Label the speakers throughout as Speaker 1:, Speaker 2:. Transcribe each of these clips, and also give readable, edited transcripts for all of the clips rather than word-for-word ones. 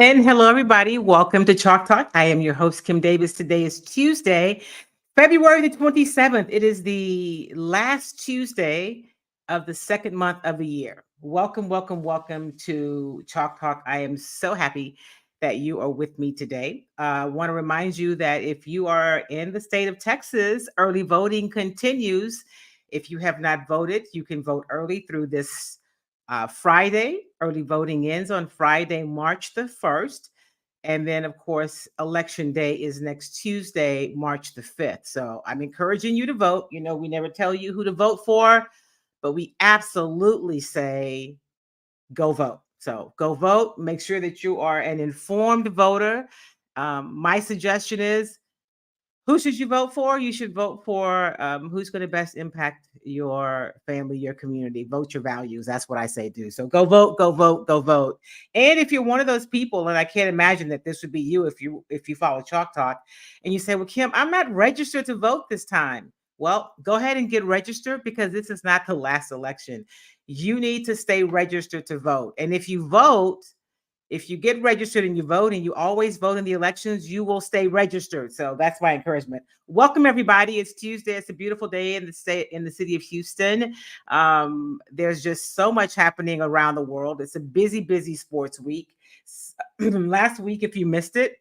Speaker 1: And hello, everybody. Welcome to Chalk Talk. I am your host, Kim Davis. Today is Tuesday, February the 27th. It is the last Tuesday of the second month of the year. Welcome, welcome, welcome to Chalk Talk. I am so happy that you are with me today. I want to remind you that if you are in the state of Texas, early voting continues. If you have not voted, you can vote early through this Friday. Early voting ends on Friday, March the 1st. And then, of course, election day is next Tuesday, March the 5th. So I'm encouraging you to vote. You know, we never tell you who to vote for, but we absolutely say go vote. So go vote. Make sure that you are an informed voter. My suggestion is who should you vote for? You should vote for who's going to best impact your family, your community. Vote your values. That's what I say do. So go vote, go vote, go vote. And if you're one of those people, and I can't imagine that this would be you if you follow Chalk Talk, and you say, "Well, Kim, I'm not registered to vote this time." Well, go ahead and get registered because this is not the last election. You need to stay registered to vote. And if you get registered and you vote and you always vote in the elections, you will stay registered. So that's my encouragement. Welcome, everybody. It's Tuesday. It's a beautiful day in the state, in the city of Houston. There's just so much happening around the world. It's a busy, busy sports week. Last week, if you missed it,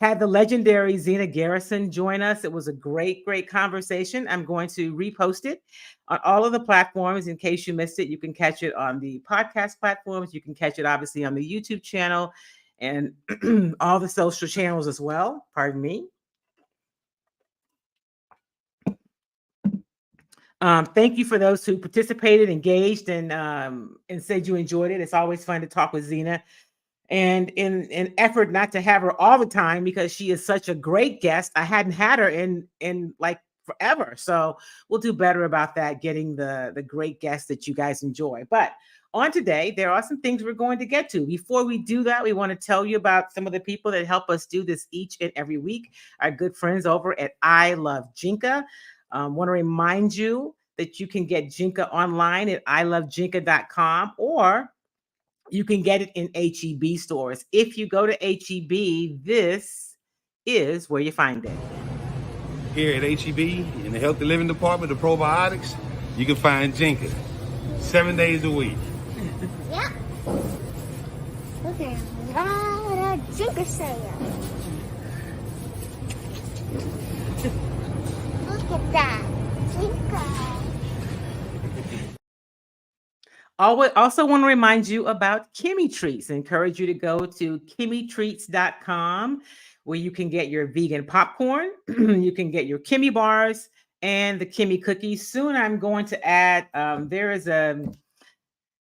Speaker 1: had the legendary Zena Garrison join us. It was a great, great conversation. I'm going to repost it on all of the platforms in case you missed it. You can catch it on the podcast platforms. You can catch it obviously on the YouTube channel and all the social channels as well. Pardon me. Thank you for those who participated, engaged, and said you enjoyed it. It's always fun to talk with Zena. And in an effort not to have her all the time because she is such a great guest, I hadn't had her in like forever. So we'll do better about that, getting the great guests that you guys enjoy. But on today, there are some things we're going to get to. Before we do that, we want to tell you about some of the people that help us do this each and every week. Our good friends over at I Love Jinka. Want to remind you that you can get Jinka online at ilovejinka.com, or you can get it in HEB stores. If you go to HEB, this is where you find it.
Speaker 2: Here at HEB, in the Healthy Living Department of Probiotics, you can find Jinka 7 days a week.
Speaker 3: Yeah. Look at a lot of Jinka sale. Look at that. Jinka.
Speaker 1: Also want to remind you about Kimmy Treats. I encourage you to go to kimmytreats.com where you can get your vegan popcorn, you can get your Kimmy bars, and the Kimmy cookies. Soon I'm going to add, there is a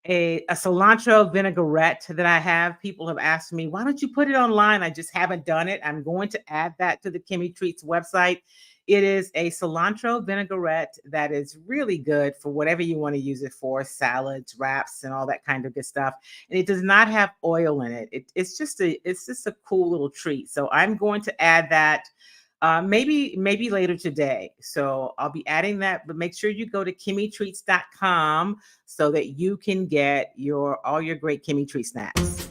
Speaker 1: cilantro vinaigrette that I have. People have asked me, why don't you put it online? I just haven't done it. I'm going to add that to the Kimmy Treats website. It is a cilantro vinaigrette that is really good for whatever you want to use it for, salads, wraps, and all that kind of good stuff. And it does not have oil in it. It's just a cool little treat. So I'm going to add that maybe later today. So I'll be adding that, but make sure you go to kimmytreats.com so that you can get all your great Kimmy Treat snacks.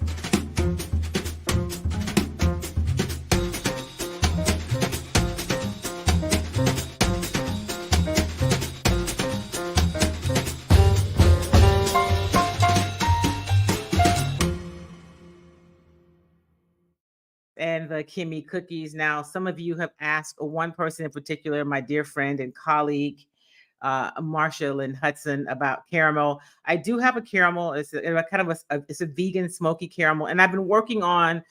Speaker 1: And the Kimmy cookies. Now, some of you have asked, one person in particular, my dear friend and colleague, Marshall and Hudson, about caramel. I do have a caramel. It's a vegan smoky caramel, and I've been working on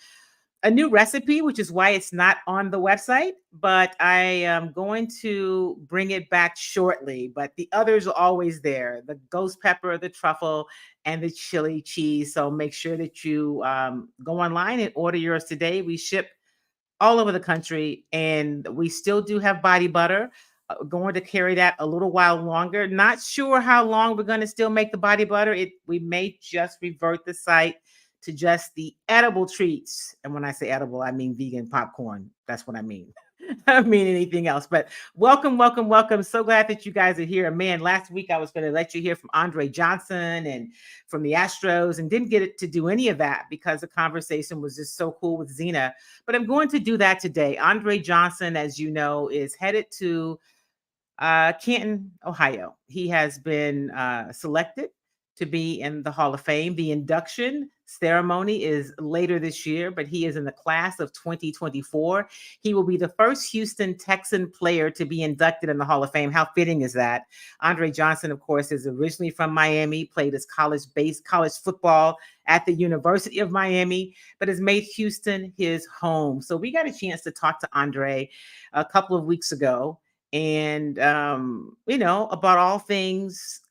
Speaker 1: a new recipe, which is why it's not on the website, but I am going to bring it back shortly. But the others are always there: the ghost pepper, the truffle, and the chili cheese. So make sure that you go online and order yours today. We ship all over the country, and we still do have body butter. Going to carry that a little while longer. Not sure how long we're going to still make the body butter. We may just revert the site to just the edible treats. And when I say edible, I mean vegan popcorn. That's what I mean. mean anything else. But welcome, welcome, welcome. So glad that you guys are here. Man, last week I was going to let you hear from Andre Johnson and from the Astros and didn't get it to do any of that because the conversation was just so cool with Zena. But I'm going to do that today. Andre Johnson, as you know, is headed to Canton, Ohio. He has been selected to be in the Hall of Fame. The induction ceremony is later this year, but he is in the class of 2024. He will be the first Houston Texan player to be inducted in the Hall of Fame. How fitting is that? Andre Johnson, of course, is originally from Miami, played his college football at the University of Miami, but has made Houston his home. So we got a chance to talk to Andre a couple of weeks ago and about all things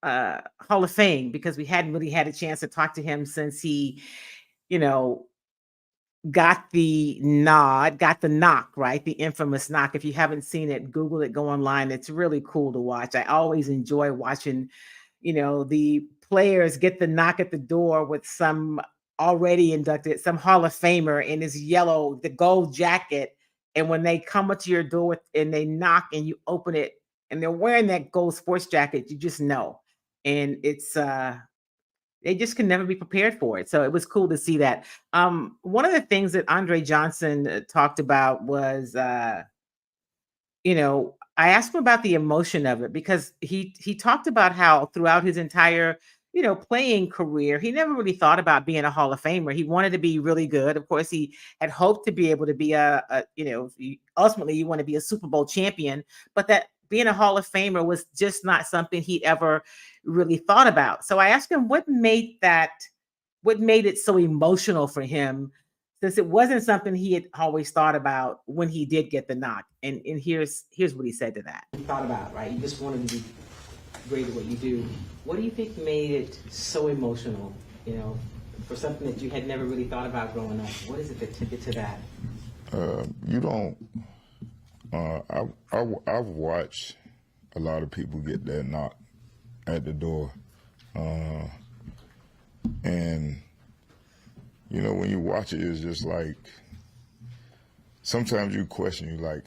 Speaker 1: Hall of Fame, because we hadn't really had a chance to talk to him since he, got the knock, right? The infamous knock. If you haven't seen it, Google it, go online. It's really cool to watch. I always enjoy watching, the players get the knock at the door with some already inducted, some Hall of Famer in his the gold jacket. And when they come up to your door and they knock and you open it and they're wearing that gold sports jacket, you just know. And it's they just can never be prepared for it. So it was cool to see that. One of the things that Andre Johnson talked about was, I asked him about the emotion of it, because he talked about how throughout his entire, playing career, he never really thought about being a Hall of Famer. He wanted to be really good. Of course, he had hoped to be able to be ultimately you want to be a Super Bowl champion, but that being a Hall of Famer was just not something he'd ever really thought about. So I asked him what made it so emotional for him, since it wasn't something he had always thought about when he did get the knock. And here's what he said to that. You thought about, right? You just wanted to be great at what you do. What do you think made it so emotional, for something that you had never really thought about growing up? What is it that took it to that?
Speaker 4: I've watched a lot of people get that knock at the door. And, when you watch it, it's just like, sometimes you question, I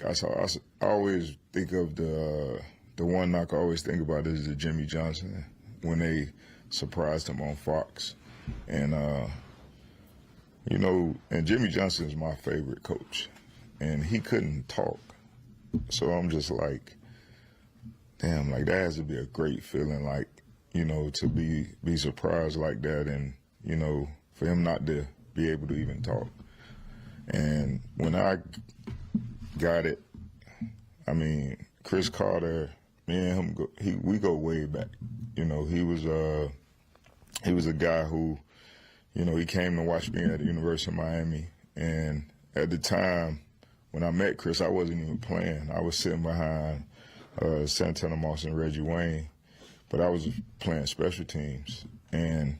Speaker 4: always think of the one knock I always think about is the Jimmy Johnson, when they surprised him on Fox. And, and Jimmy Johnson is my favorite coach, and he couldn't talk. So I'm just like, damn, that has to be a great feeling, to be surprised like that, and, for him not to be able to even talk. And when I got it, Chris Carter, me and him, we go way back. He was a guy who, he came to watch me at the University of Miami, and at the time, when I met Chris, I wasn't even playing. I was sitting behind Santana Moss and Reggie Wayne, but I was playing special teams. And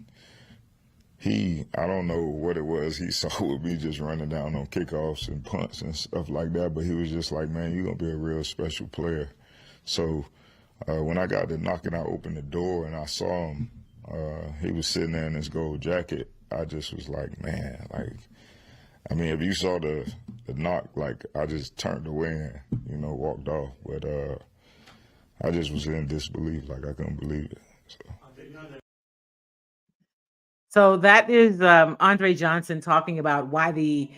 Speaker 4: I don't know what it was he saw with me just running down on kickoffs and punts and stuff like that, but he was just like, man, you're going to be a real special player. So when I got to knocking, I opened the door and I saw him. He was sitting there in his gold jacket. I just was like, man, if you saw the knock, I just turned away and, walked off. But I just was in disbelief, I couldn't believe it.
Speaker 1: So that is Andre Johnson talking about why the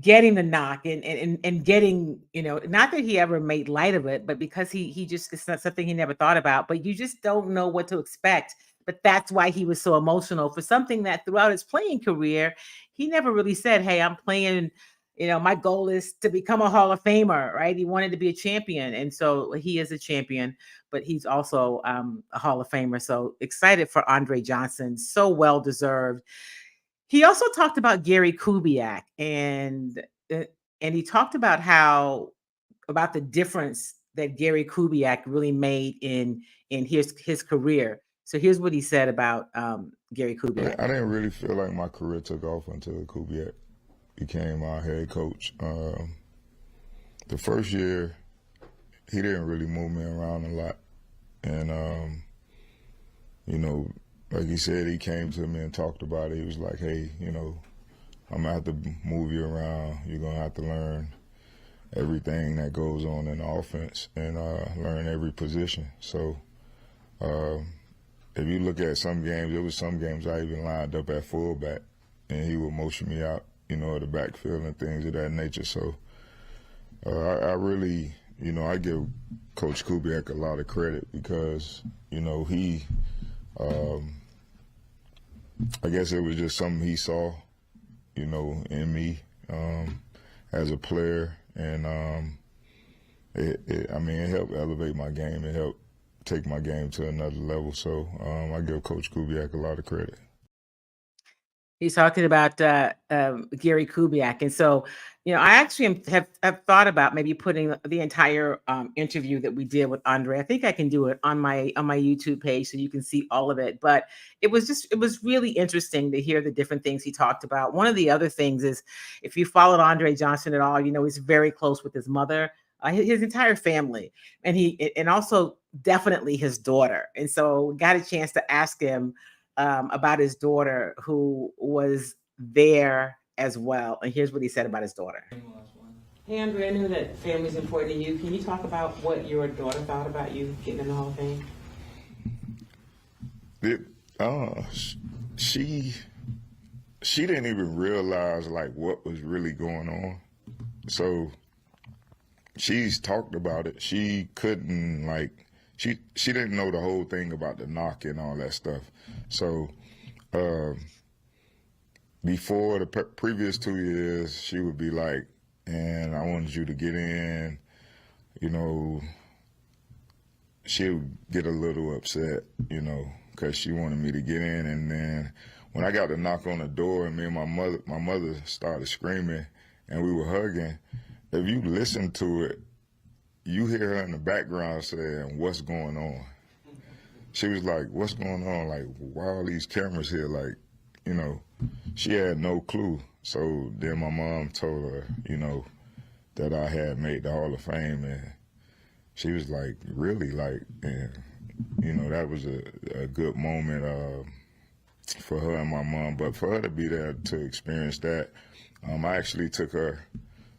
Speaker 1: getting the knock and getting, not that he ever made light of it, but because he just, it's not something he never thought about, but you just don't know what to expect. But that's why he was so emotional for something that throughout his playing career, he never really said, hey, I'm playing, my goal is to become a Hall of Famer, right? He wanted to be a champion. And so he is a champion, but he's also a Hall of Famer. So excited for Andre Johnson. So well-deserved. He also talked about Gary Kubiak, and he talked about about the difference that Gary Kubiak really made in his career. So here's what he said about Gary Kubiak.
Speaker 4: I didn't really feel like my career took off until Kubiak became our head coach. The first year, he didn't really move me around a lot. And, like he said, he came to me and talked about it. He was like, hey, I'm going to have to move you around. You're going to have to learn everything that goes on in the offense and learn every position. So if you look at some games, there was some games I even lined up at fullback, and he would motion me out, of the backfield and things of that nature. So I really, I give Coach Kubiak a lot of credit because, he, I guess it was just something he saw, in me as a player. And it helped elevate my game. It helped take my game to another level. So I give Coach Kubiak a lot of credit.
Speaker 1: He's talking about Gary Kubiak. And so, I actually have thought about maybe putting the entire interview that we did with Andre. I think I can do it on my YouTube page so you can see all of it. But it was really interesting to hear the different things he talked about. One of the other things is, if you followed Andre Johnson at all, he's very close with his mother, his entire family, and also definitely his daughter. And so got a chance to ask him about his daughter, who was there as well. And here's what he said about his daughter. Hey, Andre, I know that family's important to you. Can you talk about what your daughter thought about you getting in the Hall of Fame?
Speaker 4: She didn't even realize what was really going on. So she's talked about it. She couldn't she didn't know the whole thing about the knock and all that stuff. So before the previous 2 years, she would be like, "And I wanted you to get in." She would get a little upset, because she wanted me to get in. And then when I got the knock on the door and me and my mother started screaming and we were hugging, if you listen to it, you hear her in the background saying, "What's going on?" She was like, "What's going on? Why are all these cameras here?" She had no clue. So then my mom told her, that I had made the Hall of Fame, and she was like, "Really?" And, that was a good moment for her and my mom. But for her to be there to experience that, I actually took her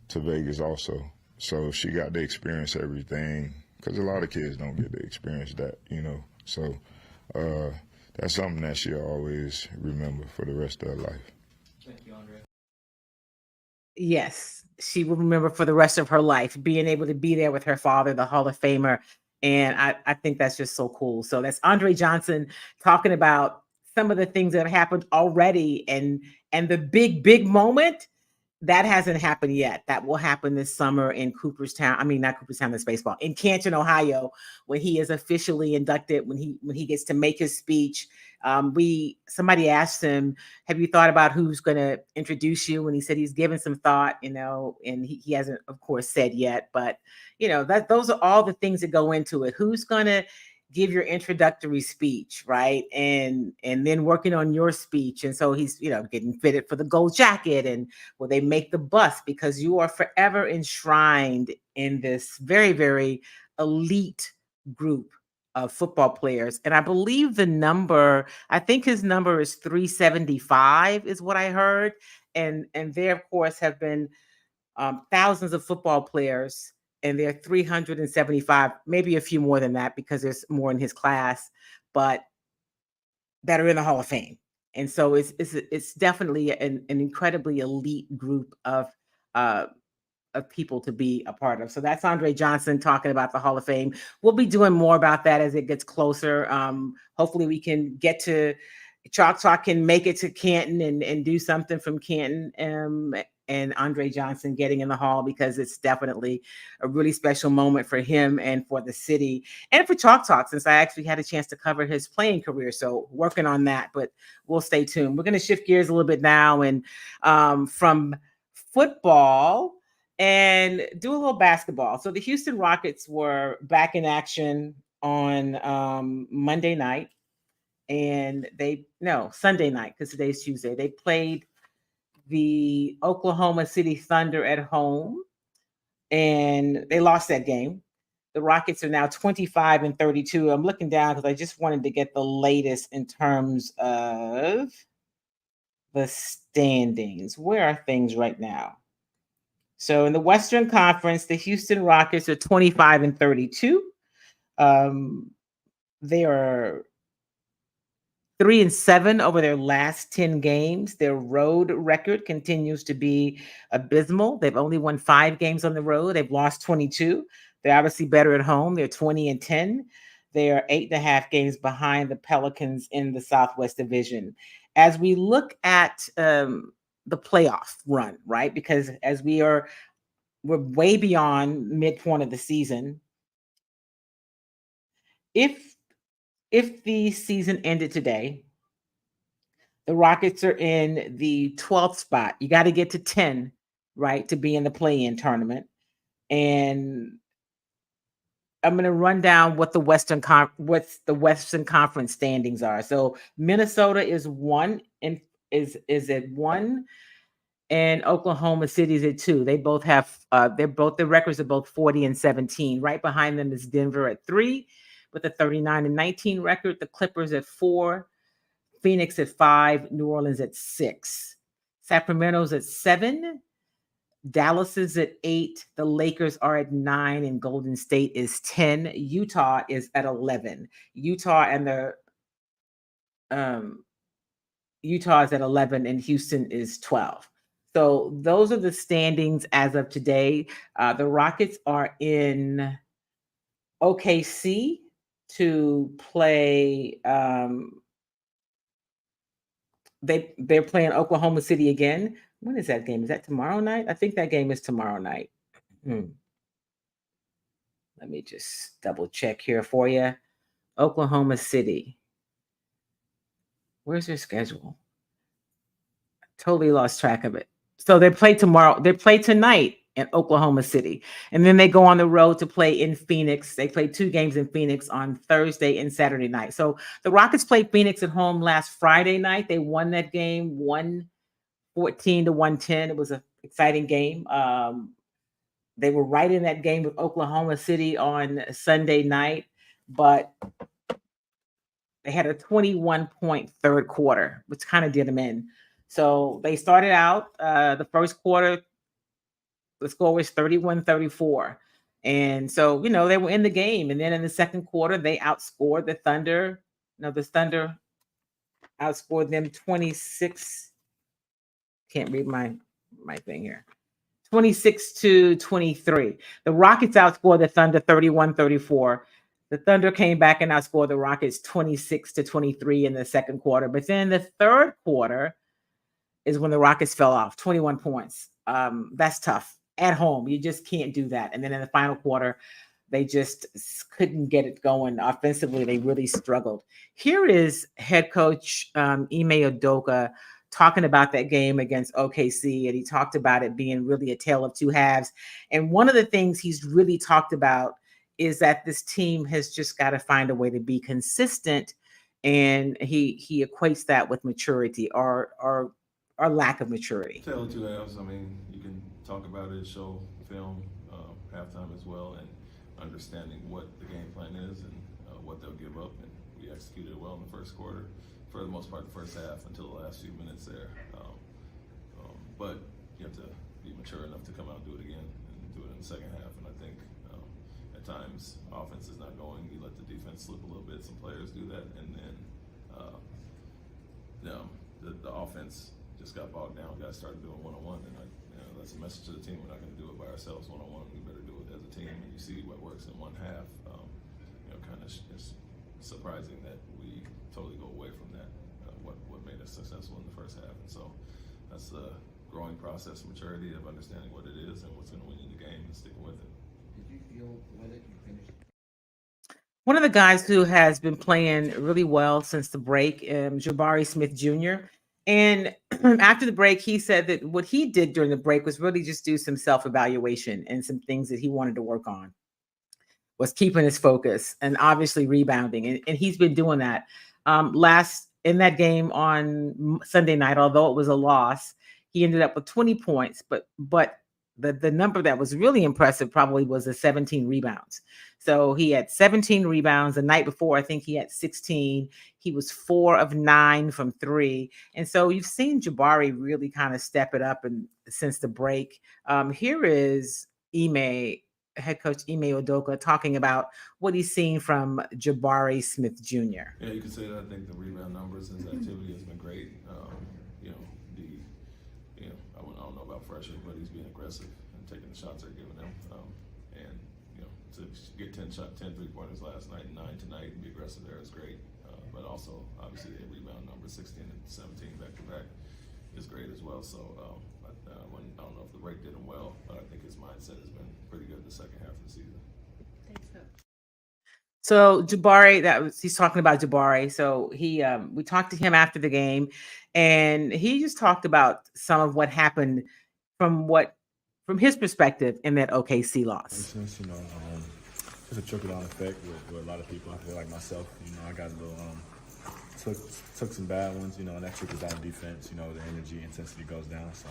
Speaker 4: to Vegas also. So she got to experience everything, because a lot of kids don't get to experience that, So that's something that she'll always remember for the rest of her life.
Speaker 5: Thank you, Andre.
Speaker 1: Yes, she will remember for the rest of her life being able to be there with her father, the Hall of Famer. And I think that's just so cool. So that's Andre Johnson talking about some of the things that have happened already, and the big moment that hasn't happened yet. That will happen this summer in Cooperstown. I mean, not Cooperstown, that's baseball. In Canton, Ohio, when he is officially inducted, when he gets to make his speech. Somebody asked him, "Have you thought about who's going to introduce you?" And he said he's given some thought, and he hasn't, of course, said yet. But those are all the things that go into it. Who's going to give your introductory speech, right? And then working on your speech. And so he's, getting fitted for the gold jacket, and will they make the bus, because you are forever enshrined in this very, very elite group of football players. And I believe I think his number is 375 is what I heard. And there, of course, have been thousands of football players, and there are 375, maybe a few more than that, because there's more in his class, but that are in the Hall of Fame. And so it's definitely an incredibly elite group of people to be a part of. So that's Andre Johnson talking about the Hall of Fame. We'll be doing more about that as it gets closer. Hopefully we can get to Chalk Talk, can make it to Canton and do something from Canton, and Andre Johnson getting in the Hall, because it's definitely a really special moment for him and for the city and for Chalk Talk, since I actually had a chance to cover his playing career. So working on that, but we'll stay tuned. We're going to shift gears a little bit now, and from football, and do a little basketball. So the Houston Rockets were back in action on Monday night, and Sunday night, because today's Tuesday. They played the Oklahoma City Thunder at home, and they lost that game. The Rockets are now 25-32. I'm looking down because I just wanted to get the latest in terms of the standings. Where are things right now? So in the Western Conference, the Houston Rockets are 25-32. They are 3-7 over their last 10 games. Their road record continues to be abysmal. They've only won 5 games on the road. They've lost 22. They're obviously better at home. They're 20-10. They are 8.5 games behind the Pelicans in the Southwest Division. As we look at the playoff run, right? Because as we're way beyond midpoint of the season. If the season ended today, the Rockets are in the 12th spot. You got to get to 10, right, to be in the play-in tournament. And I'm going to run down what the Western Conference standings are. So Minnesota is 1 and is at 1, and Oklahoma City is at 2. They both have their records are both 40-17. Right behind them is Denver at 3 with a 39-19 record. The Clippers at 4. Phoenix at 5, New Orleans at 6. Sacramento's at 7, Dallas is at 8, the Lakers are at 9, and Golden State is 10. Utah is at 11. Utah is at 11, and Houston is 12. So those are the standings as of today. The Rockets are in OKC to play. They're playing Oklahoma City again. When is that game? Is that tomorrow night? I think that game is tomorrow night. Let me just double check here for you. Oklahoma City. Where's their schedule? Totally lost track of it. So they play tomorrow. They play tonight in Oklahoma City. And then they go on the road to play in Phoenix. They play 2 games in Phoenix on Thursday and Saturday night. So the Rockets played Phoenix at home last Friday night. They won that game 114-110. It was an exciting game. They were right in that game with Oklahoma City on Sunday night, but they had a 21-point third quarter, which kind of did them in. So they started out the first quarter, the score was 31-34. And so, they were in the game. And then in the second quarter, they outscored the Thunder. The Thunder outscored them 26. Can't read my thing here. 26-23. The Rockets outscored the Thunder 31-34. The Thunder came back and outscored the Rockets 26-23 in the second quarter. But then the third quarter is when the Rockets fell off, 21 points. That's tough. At home, you just can't do that. And then in the final quarter, they just couldn't get it going. Offensively, they really struggled. Here is head coach Ime Udoka talking about that game against OKC, and he talked about it being really a tale of two halves. And one of the things he's really talked about is that this team has just got to find a way to be consistent, and he equates that with maturity or lack of maturity.
Speaker 5: Tale of two halves. I mean, you can talk about it, show film, halftime as well, and understanding what the game plan is and what they'll give up. And we executed well in the first quarter, for the most part, the first half until the last few minutes there. But you have to be mature enough to come out and do it again and do it in the second half. And I think at times offense is not going. You let the defense slip a little bit. Some players do that, and then the offense just got bogged down. Guys started doing one-on-one, and that's a message to the team. We're not going to do it by ourselves one-on-one. We better do it as a team. And you see what works in one half. Kind of it's surprising that we totally go away from that. What made us successful in the first half, and so that's the growing process, maturity of understanding what it is and what's going to win you the game and sticking with it.
Speaker 6: Did you feel with it? You finished.
Speaker 1: One of the guys who has been playing really well since the break, Jabari Smith Jr. And after the break, he said that what he did during the break was really just do some self-evaluation and some things that he wanted to work on. Was keeping his focus and obviously rebounding. And he's been doing that. In that game on Sunday night, although it was a loss, he ended up with 20 points, but the number that was really impressive probably was the 17 rebounds. So he had 17 rebounds. The night before, I think he had 16. He was 4 of 9 from 3. And so you've seen Jabari really kind of step it up and since the break. Here is head coach Ime Udoka talking about what he's seen from Jabari Smith Jr.
Speaker 5: Yeah, you could say that. I think the rebound numbers, his activity has been great. I don't know about pressure, but he's being aggressive and taking the shots they're giving him. To get 10 3-pointers last night, 9 tonight, and be aggressive there is great. But also, obviously, the rebound numbers, 16 and 17 back to back, is great as well. So I don't know if the break did him well, but I think his mindset has been pretty good the second half of the season.
Speaker 1: Thanks, Coach. So Jabari, he's talking about Jabari. So we talked to him after the game, and he just talked about some of what happened from his perspective in that OKC loss.
Speaker 7: Since, just a trickle-down effect with a lot of people. I feel like myself, I got a little took some bad ones, and that trickles out of defense. The energy, intensity goes down. So,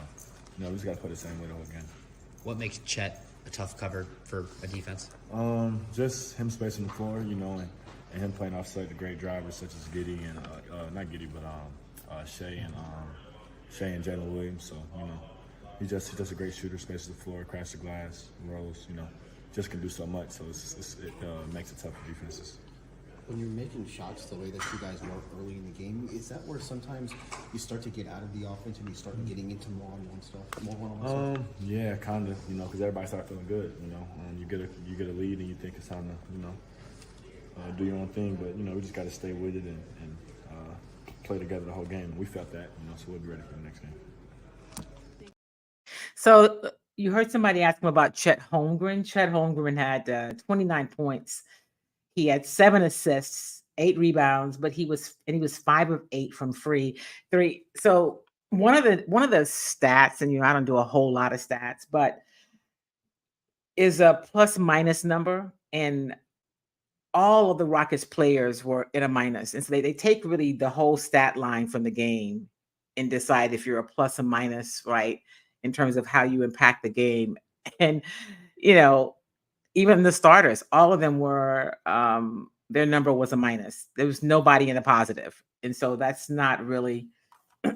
Speaker 7: we just got to put the same weight on again.
Speaker 8: What makes Chet a tough cover for a defense?
Speaker 7: Just him spacing the floor, and him playing off the great drivers such as Giddey and not Giddey, but Shea and Jalen Williams. So, he's just a great shooter, spaces the floor, crashes the glass, rolls, just can do so much. So it makes it tough for defenses.
Speaker 6: When you're making shots the way that you guys were early in the game, is that where sometimes you start to get out of the offense and you start getting into more one-on-one stuff?
Speaker 7: Yeah, kind of, because everybody starts feeling good, you get a lead and you think it's time to, do your own thing, but, we just got to stay with it and play together the whole game. And we felt that, so we'll be ready for the next game.
Speaker 1: So you heard somebody ask him about Chet Holmgren. Chet Holmgren had 29 points. He had 7 assists, 8 rebounds, but he was 5 of 8 from three. So one of the stats, and I don't do a whole lot of stats, but is a plus minus number, and all of the Rockets players were in a minus. And so they take really the whole stat line from the game and decide if you're a plus or minus, right, in terms of how you impact the game. And, even the starters, all of them were, their number was a minus. There was nobody in the positive. And so that's not really,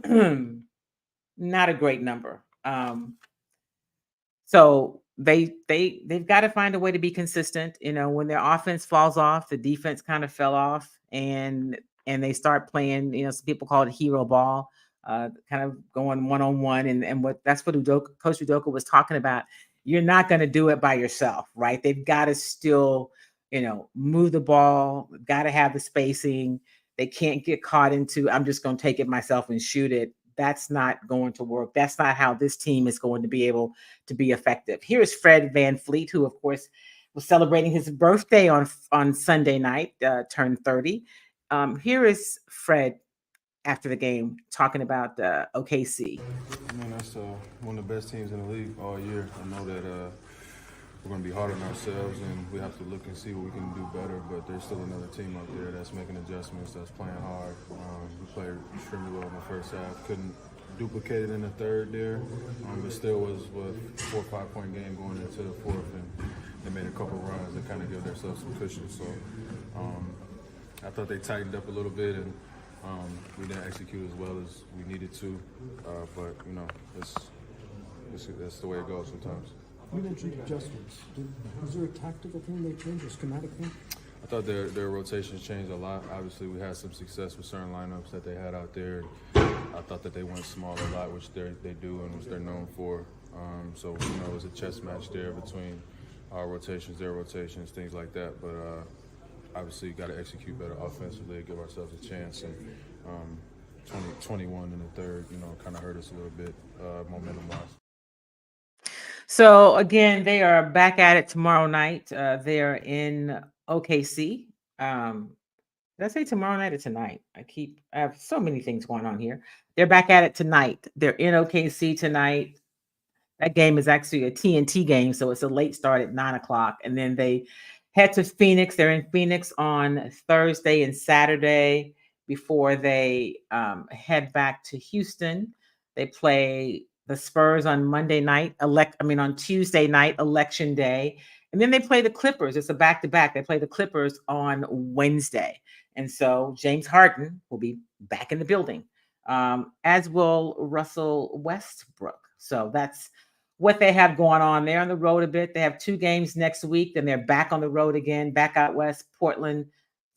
Speaker 1: not a great number. So they've got to find a way to be consistent. When their offense falls off, the defense kind of fell off, and they start playing, some people call it hero ball, kind of going one-on-one. And that's what Coach Udoka was talking about. You're not going to do it by yourself, right? They've got to still, move the ball, got to have the spacing. They can't get caught into, I'm just going to take it myself and shoot it. That's not going to work. That's not how this team is going to be able to be effective. Here is Fred VanVleet, who, of course, was celebrating his birthday on Sunday night, turned 30. Here is Fred after the game talking about OKC.
Speaker 9: That's one of the best teams in the league all year. I know that we're going to be hard on ourselves, and we have to look and see what we can do better, but there's still another team out there that's making adjustments, that's playing hard. We played extremely well in the first half. Couldn't duplicate it in the third there, but still was a 4 or 5 point game going into the fourth, and they made a couple runs and kind of give themselves some cushion. So I thought they tightened up a little bit, and we didn't execute as well as we needed to, but that's the way it goes sometimes.
Speaker 10: You mentioned adjustments. Was there a tactical thing they changed, a schematic thing?
Speaker 9: I thought their rotations changed a lot. Obviously, we had some success with certain lineups that they had out there. I thought that they went small a lot, which they do and which they're known for. So, it was a chess match there between our rotations, their rotations, things like that. But obviously, you got to execute better offensively, give ourselves a chance. And 21 in the third, kind of hurt us a little bit momentum-wise.
Speaker 1: So again, they are back at it tomorrow night. They're in OKC. Did I say tomorrow night or tonight? I have so many things going on here. They're back at it tonight. They're in OKC tonight. That game is actually a TNT game, so it's a late start at 9:00. And then they head to Phoenix. They're in Phoenix on Thursday and Saturday before they head back to Houston. They play the Spurs on Monday night, on Tuesday night, election day. And then they play the Clippers. It's a back-to-back. They play the Clippers on Wednesday. And so James Harden will be back in the building, as will Russell Westbrook. So that's what they have going on. They're on the road a bit. They have 2 games next week. Then they're back on the road again, back out west, Portland,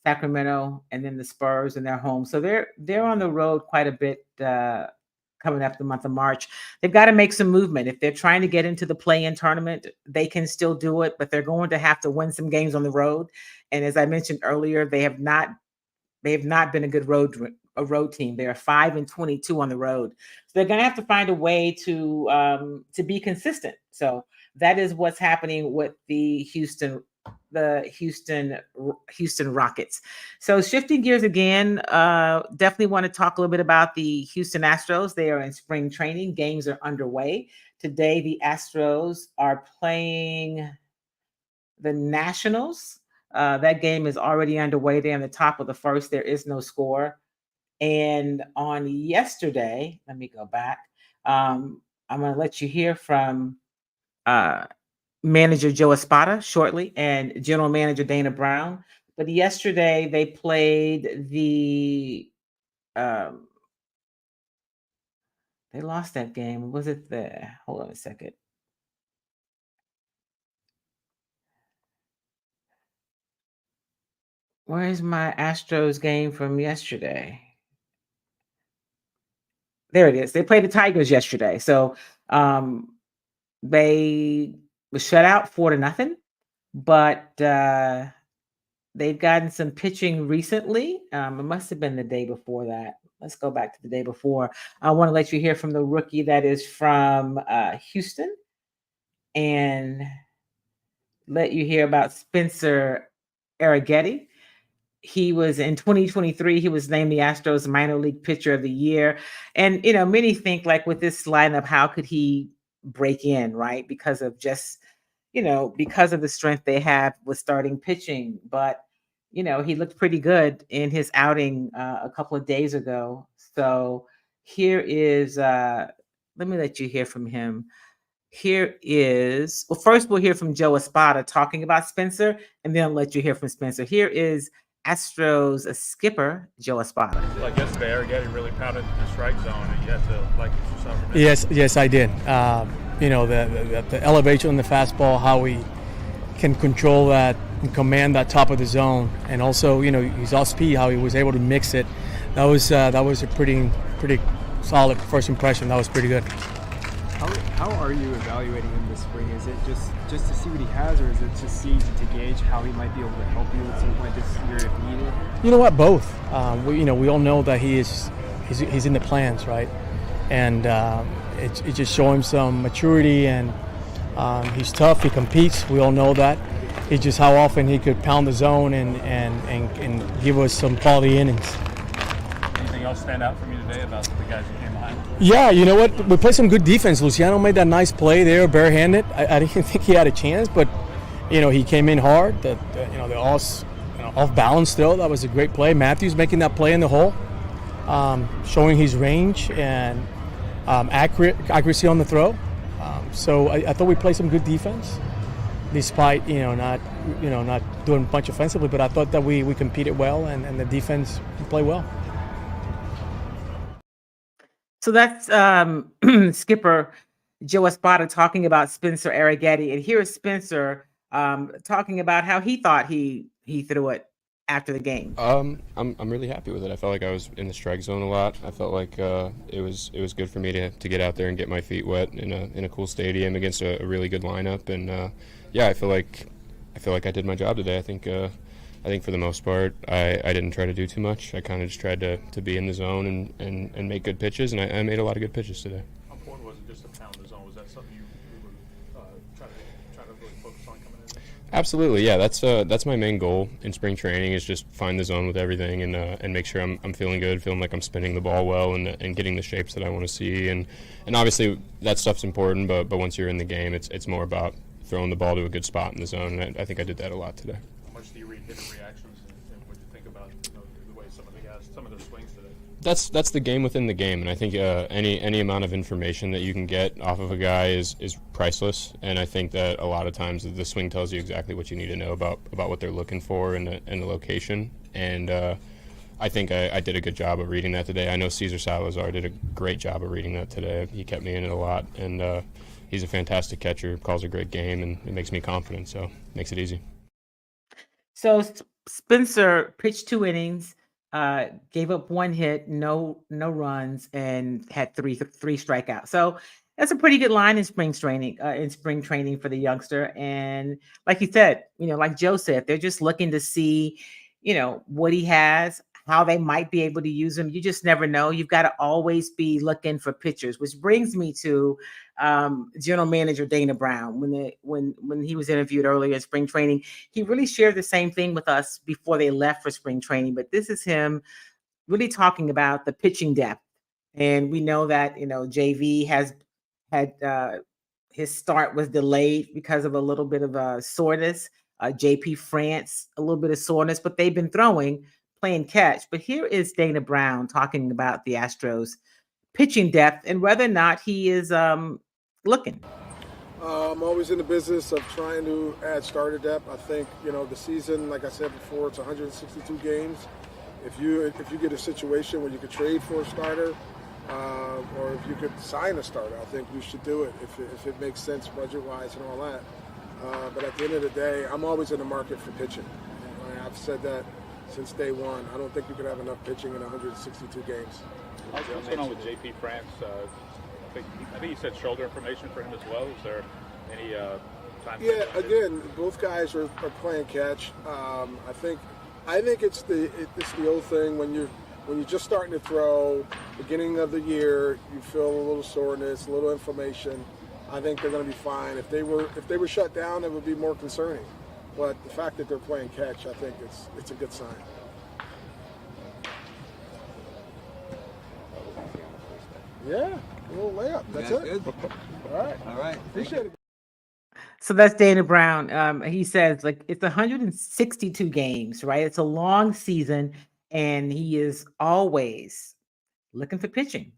Speaker 1: Sacramento, and then the Spurs, and they're home. So they're on the road quite a bit coming up the month of March. They've got to make some movement. If they're trying to get into the play-in tournament, they can still do it, but they're going to have to win some games on the road. And as I mentioned earlier, they have not been a good road team. They are 5-22 on the road. So they're going to have to find a way to be consistent. So that is what's happening with the Houston Rockets. So shifting gears again, definitely want to talk a little bit about the Houston Astros. They are in spring training. Games are underway. Today, the Astros are playing the Nationals. That game is already underway. They're on the top of the first. There is no score. And on yesterday, let me go back. I'm going to let you hear from manager Joe Espada shortly and general manager Dana Brown. But yesterday they played they lost that game. Was it hold on a second. Where's my Astros game from yesterday? There it is. They played the Tigers yesterday. So they was shut out 4-0, but they've gotten some pitching recently. It must have been the day before that. Let's go back to the day before. I want to let you hear from the rookie that is from Houston and let you hear about Spencer Arrighetti. He was in 2023, he was named the Astros minor league pitcher of the year. And, many think like with this lineup, how could he break in, right? Because of just, because of the strength they have with starting pitching. But, he looked pretty good in his outing a couple of days ago. So here is, let me let you hear from him. First we'll hear from Joe Espada talking about Spencer, and then I'll let you hear from Spencer. Here is Astros skipper Joe Espada.
Speaker 11: Like yesterday, Arrighetti really pounded the strike zone, and you had to like it for some reason.
Speaker 12: Yes, I did. The elevation on the fastball, how he can control that and command that top of the zone, and also his off speed, how he was able to mix it. That was a pretty solid first impression. That was pretty good.
Speaker 13: How are you evaluating him this spring? Is it just to see what he has, or is it to gauge how he might be able to help you at some point this year if needed?
Speaker 12: You know what? Both. We all know that he's in the plans, right? And it just show him some maturity, and he's tough. He competes. We all know that. It's just how often he could pound the zone and give us some quality innings.
Speaker 11: Anything else stand out from you today about the guys who came behind?
Speaker 12: Yeah, you know what? We played some good defense. Luciano made that nice play there, barehanded. I didn't think he had a chance, but he came in hard. The off balance still. That was a great play. Matthews making that play in the hole, showing his range and accuracy on the throw. So I thought we played some good defense, despite not doing much offensively. But I thought that we competed well, and the defense played well.
Speaker 1: So that's skipper Joe Espada talking about Spencer Arrighetti. And here is Spencer talking about how he thought he threw it after the game.
Speaker 14: I'm really happy with it. I felt like I was in the strike zone a lot. I felt like it was good for me to get out there and get my feet wet in a cool stadium against a really good lineup. And I feel like I did my job today. I think for the most part, I didn't try to do too much. I kind of just tried to be in the zone and make good pitches, and I made a lot of good pitches today.
Speaker 11: How important was it just to pound the zone? Was that something you were trying to really focus on coming in?
Speaker 14: Absolutely, yeah. That's my main goal in spring training is just find the zone with everything and make sure I'm feeling good, feeling like I'm spinning the ball well and getting the shapes that I want to see. And obviously that stuff's important, but once you're in the game, it's more about throwing the ball to a good spot in the zone, and I think I did that a lot today.
Speaker 11: How much do you read hitter reactions and what you think about the way some of the swings swings today?
Speaker 14: That's the game within the game, and I think any amount of information that you can get off of a guy is priceless. And I think that a lot of times the swing tells you exactly what you need to know about what they're looking for in the location. And I think I did a good job of reading that today. I know Cesar Salazar did a great job of reading that today. He kept me in it a lot, and he's a fantastic catcher, calls a great game, and it makes me confident, so it makes it easy.
Speaker 1: So Spencer pitched 2 innings, gave up 1 hit, no runs, and had three strikeouts. So that's a pretty good line in spring training for the youngster. And like he said, like Joe said, they're just looking to see, what he has, how they might be able to use him. You just never know. You've got to always be looking for pitchers, which brings me to General Manager Dana Brown. When he was interviewed earlier in spring training, he really shared the same thing with us before they left for spring training. But this is him really talking about the pitching depth. And we know that, JV has had his start was delayed because of a little bit of soreness. JP France, a little bit of soreness, but they've been playing catch. But here is Dana Brown talking about the Astros pitching depth and whether or not he is looking.
Speaker 15: I'm always in the business of trying to add starter depth. I think, the season, like I said before, it's 162 games. If you get a situation where you could trade for a starter, or if you could sign a starter, I think you should do it if it makes sense budget-wise and all that. But at the end of the day, I'm always in the market for pitching. I've said that since day one. I don't think you could have enough pitching in 162 games.
Speaker 11: What's going on with JP France? I think you said shoulder information for him as well. Is there any time?
Speaker 15: Yeah, again, both guys are playing catch. I think it's the old thing when you're just starting to throw, beginning of the year, you feel a little soreness, a little inflammation. I think they're going to be fine. If they were shut down, it would be more concerning. But the fact that they're playing catch, I think it's a good sign. Yeah, a little layup. That's it.
Speaker 16: Good.
Speaker 15: All right. Appreciate it.
Speaker 1: So that's Dana Brown. He says it's 162 games, right? It's a long season, and he is always looking for pitching,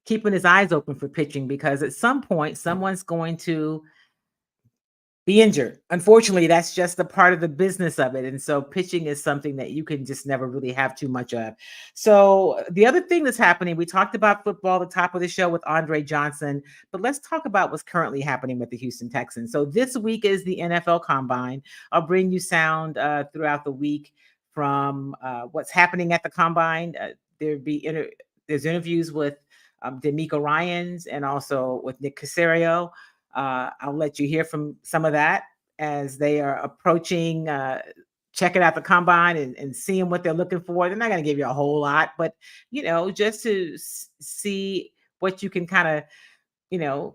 Speaker 1: keeping his eyes open for pitching, because at some point someone's going to be injured. Unfortunately, that's just a part of the business of it. And so pitching is something that you can just never really have too much of. So the other thing that's happening, we talked about football at the top of the show with Andre Johnson, but let's talk about what's currently happening with the Houston Texans. So this week is the NFL Combine. I'll bring you sound throughout the week from what's happening at the Combine. There's interviews with D'Amico Ryans and also with Nick Caserio. I'll let you hear from some of that as they are approaching, checking out the Combine and seeing what they're looking for. They're not going to give you a whole lot, but, just to see what you can kind of,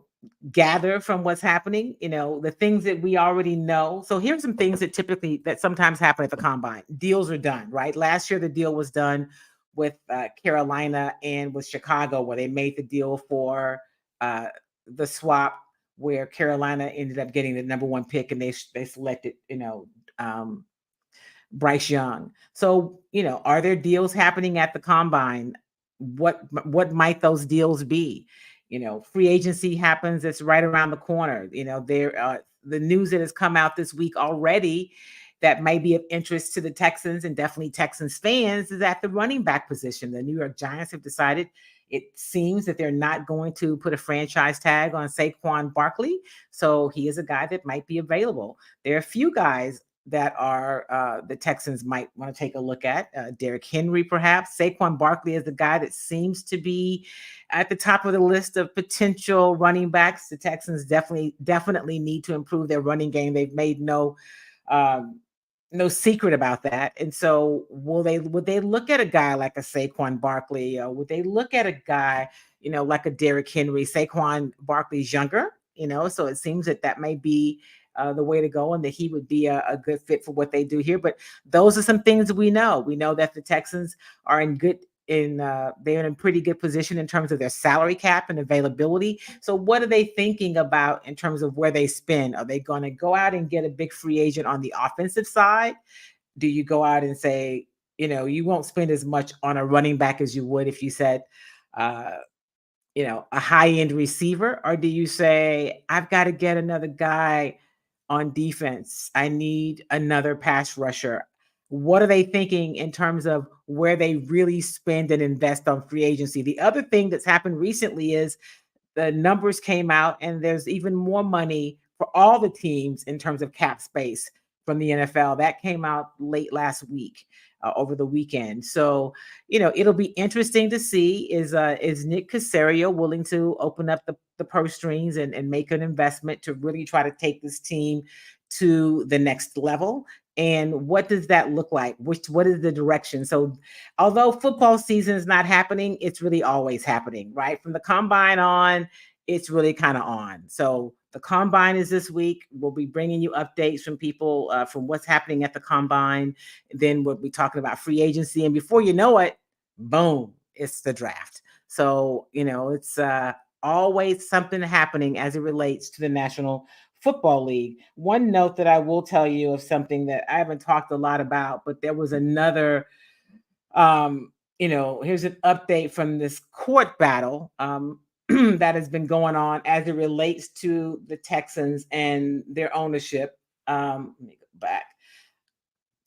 Speaker 1: gather from what's happening, the things that we already know. So here's some things that sometimes happen at the Combine. Deals are done, right? Last year, the deal was done with Carolina and with Chicago, where they made the deal for the swap, where Carolina ended up getting the number 1 pick and they selected, Bryce Young. So, are there deals happening at the Combine? What might those deals be? Free agency happens. It's right around the corner. The news that has come out this week already that may be of interest to the Texans and definitely Texans fans is at the running back position. The New York Giants have decided, it seems, that they're not going to put a franchise tag on Saquon Barkley. So he is a guy that might be available. There are a few guys that are the Texans might want to take a look at. Derrick Henry, perhaps. Saquon Barkley is the guy that seems to be at the top of the list of potential running backs. The Texans definitely need to improve their running game. They've made no secret about that. And so would they look at a guy like a Saquon Barkley? Or would they look at a guy, like a Derrick Henry? Saquon Barkley's younger, so it seems that may be the way to go, and that he would be a good fit for what they do here. But those are some things we know. We know that the Texans are they're in a pretty good position in terms of their salary cap and availability. So what are they thinking about in terms of where they spend? Are they going to go out and get a big free agent on the offensive side? Do you go out and say, you won't spend as much on a running back as you would if you said, a high end receiver? Or do you say, I've got to get another guy on defense? I need another pass rusher. What are they thinking in terms of where they really spend and invest on free agency? The other thing that's happened recently is the numbers came out, and there's even more money for all the teams in terms of cap space from the NFL. That came out late last week, over the weekend. So, it'll be interesting to see is Nick Caserio willing to open up the purse strings and make an investment to really try to take this team to the next level. And what does that look like? What is the direction? So, although football season is not happening, it's really always happening, right? From the combine on, it's really kind of on. So the combine is this week. We'll be bringing you updates from people from what's happening at the combine. Then we'll be talking about free agency, and before you know it, boom, it's the draft. So it's always something happening as it relates to the National Football League. One note that I will tell you of something that I haven't talked a lot about, but there was another, here's an update from this court battle that has been going on as it relates to the Texans and their ownership. Let me go back.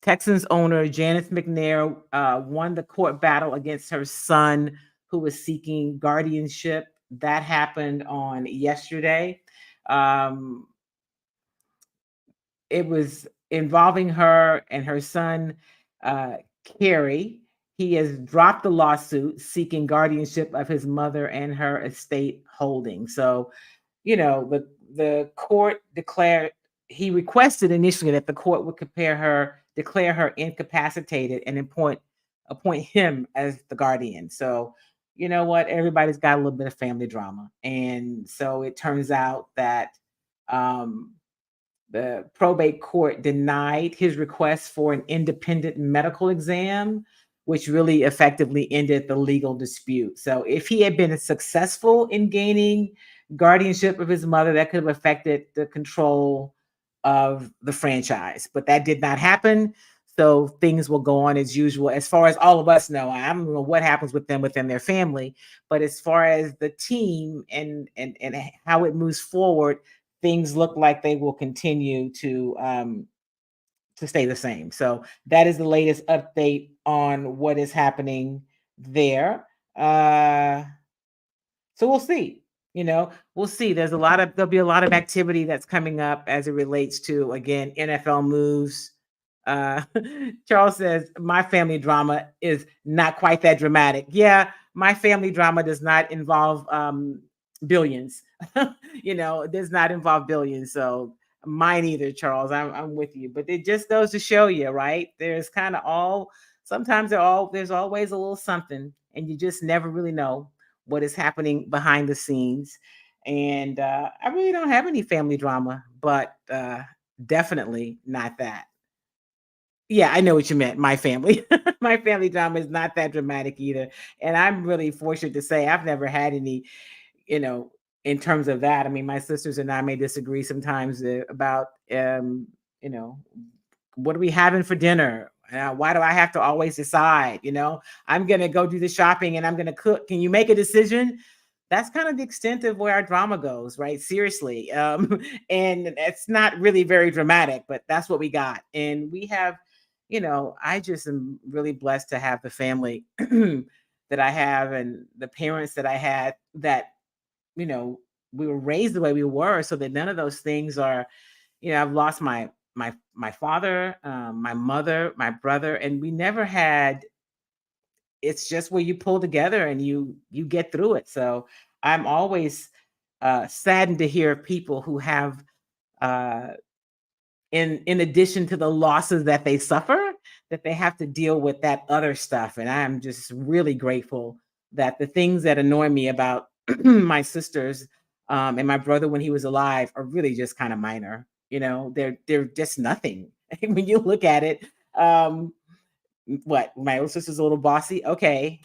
Speaker 1: Texans owner Janice McNair won the court battle against her son, who was seeking guardianship. That happened on yesterday. It was involving her and her son, Carrie. He has dropped the lawsuit seeking guardianship of his mother and her estate holding. So, the court declared, he requested initially that the court would declare her incapacitated and appoint him as the guardian. So, you know what? Everybody's got a little bit of family drama. And so it turns out that the probate court denied his request for an independent medical exam, which really effectively ended the legal dispute. So if he had been successful in gaining guardianship of his mother, that could have affected the control of the franchise. But that did not happen. So things will go on as usual. As far as all of us know, I don't know what happens with them within their family, but as far as the team and how it moves forward, things look like they will continue to stay the same. So that is the latest update on what is happening there. So we'll see. We'll see. There'll be a lot of activity that's coming up as it relates to, again, NFL moves. Charles says, my family drama is not quite that dramatic. Yeah, my family drama does not involve billions. It does not involve billions. So mine either, Charles. I'm with you. But it just goes to show you, right? There's kind of sometimes there's always a little something, and you just never really know what is happening behind the scenes. And I really don't have any family drama, but definitely not that. Yeah, I know what you meant. My family. My family drama is not that dramatic either. And I'm really fortunate to say I've never had any, in terms of that. I mean, my sisters and I may disagree sometimes about, what are we having for dinner? Why do I have to always decide? I'm going to go do the shopping and I'm going to cook. Can you make a decision? That's kind of the extent of where our drama goes, right? Seriously. And it's not really very dramatic, but that's what we got. And we have, I just am really blessed to have the family that I have and the parents that I had that, we were raised the way we were, so that none of those things are, I've lost my father, my mother, my brother, and we never had, it's just where you pull together and you get through it. So I'm always saddened to hear people who have, in addition to the losses that they suffer, that they have to deal with that other stuff. And I'm just really grateful that the things that annoy me about my sisters and my brother when he was alive are really just kind of minor. They're just nothing. When you look at it, what, my older sister's a little bossy, okay,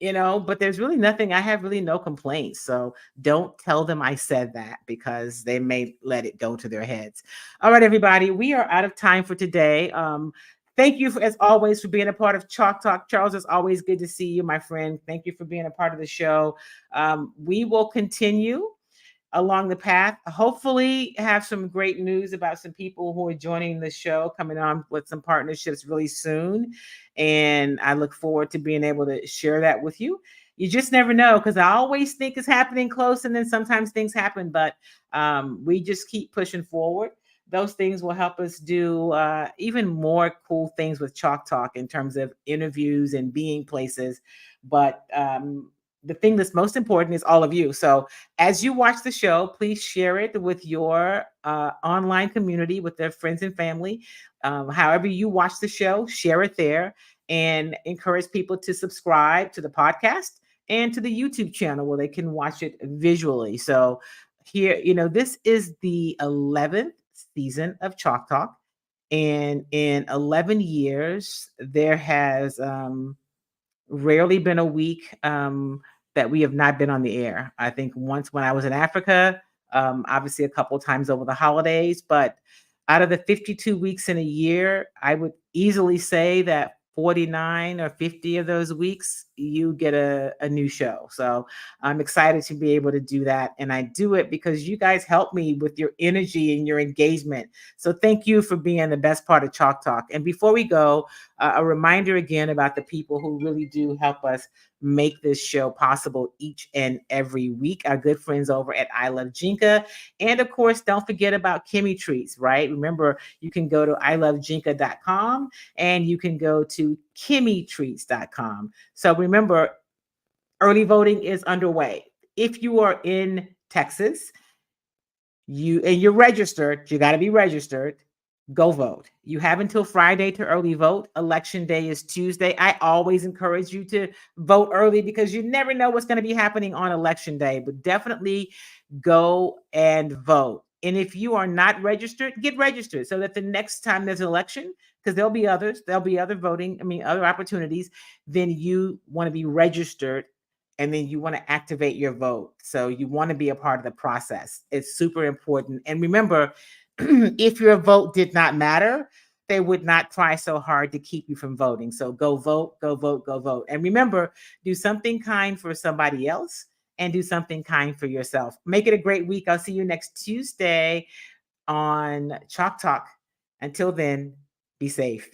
Speaker 1: but there's really nothing. I have really no complaints. So don't tell them I said that, because they may let it go to their heads. All right, everybody, we are out of time for today. thank you, as always, for being a part of Chalk Talk. Charles, it's always good to see you, my friend. Thank you for being a part of the show. We will continue along the path. Hopefully have some great news about some people who are joining the show, coming on with some partnerships really soon. And I look forward to being able to share that with you. You just never know, because I always think it's happening close, and then sometimes things happen, but we just keep pushing forward. Those things will help us do even more cool things with Chalk Talk in terms of interviews and being places. But the thing that's most important is all of you. So as you watch the show, please share it with your online community, with their friends and family. However you watch the show, share it there, and encourage people to subscribe to the podcast and to the YouTube channel where they can watch it visually. So here, this is the 11th season of Chalk Talk. And in 11 years, there has rarely been a week that we have not been on the air. I think once when I was in Africa, obviously a couple of times over the holidays, but out of the 52 weeks in a year, I would easily say that 49 or 50 of those weeks, you get a new show. So I'm excited to be able to do that. And I do it because you guys help me with your energy and your engagement. So thank you for being the best part of Chalk Talk. And before we go, a reminder again about the people who really do help us make this show possible each and every week. Our good friends over at I Love Jinka. And of course, don't forget about Kimmy Treats, right? Remember, you can go to ilovejinka.com and you can go to kimmytreats.com. So remember, early voting is underway. If you are in Texas, you're registered, you got to be registered. Go vote. You have until Friday to early vote. Election day is Tuesday. I always encourage you to vote early because you never know what's going to be happening on election day, but definitely go and vote. And if you are not registered, get registered so that the next time there's an election, because there'll be other voting, other opportunities, then you want to be registered and then you want to activate your vote. So you want to be a part of the process. It's super important. And remember, if your vote did not matter, they would not try so hard to keep you from voting. So go vote, go vote, go vote. And remember, do something kind for somebody else and do something kind for yourself. Make it a great week. I'll see you next Tuesday on Chalk Talk. Until then, be safe.